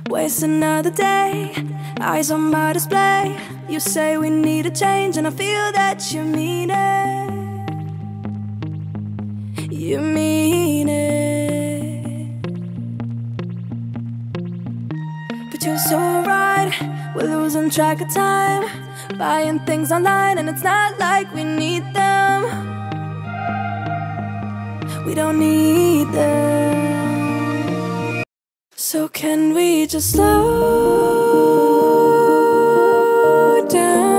waste another day, eyes on my display. You say we need a change, and I feel that you mean it. You mean it. But you're so right, we're losing track of time, buying things online, and it's not like we need them. We don't need them. So can we just slow down?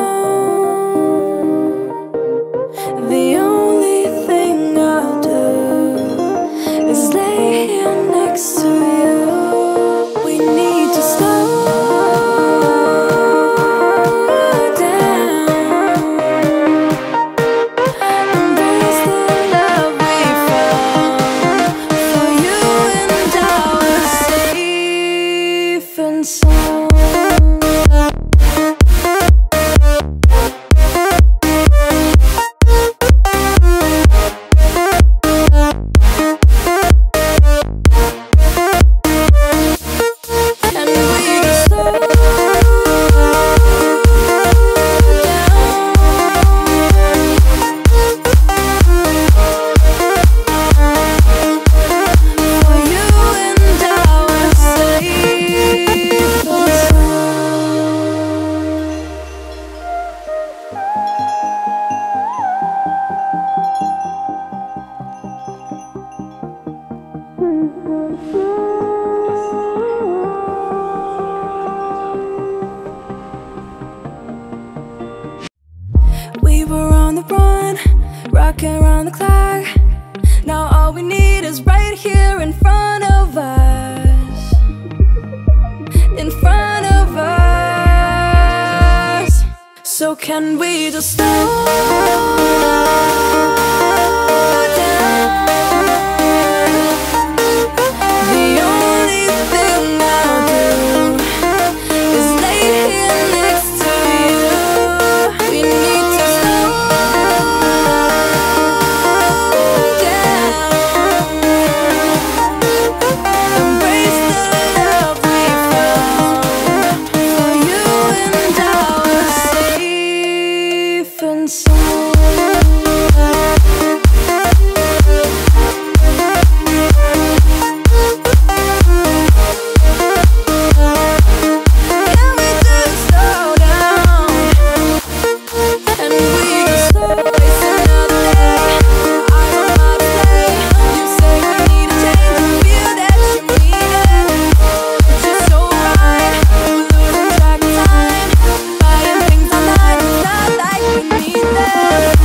The only thing I'll do is lay here next to you. We need to slow down. Embrace the love we found. For you and I were safe and sound. We were on the run, rocking around the clock. Now all we need is right here in front of us. In front of us. So can we just slow down? The only thing I'll do is lay here next to you. We need to slow down. Embrace the love we found. For you and I were safe and sound. Can we just slow down? And we just slow. Waste another day, eyes on my display. You say we need a change, and I feel that you mean it. But you're so right, we're losing track of time, buying things online, it's not like we need them.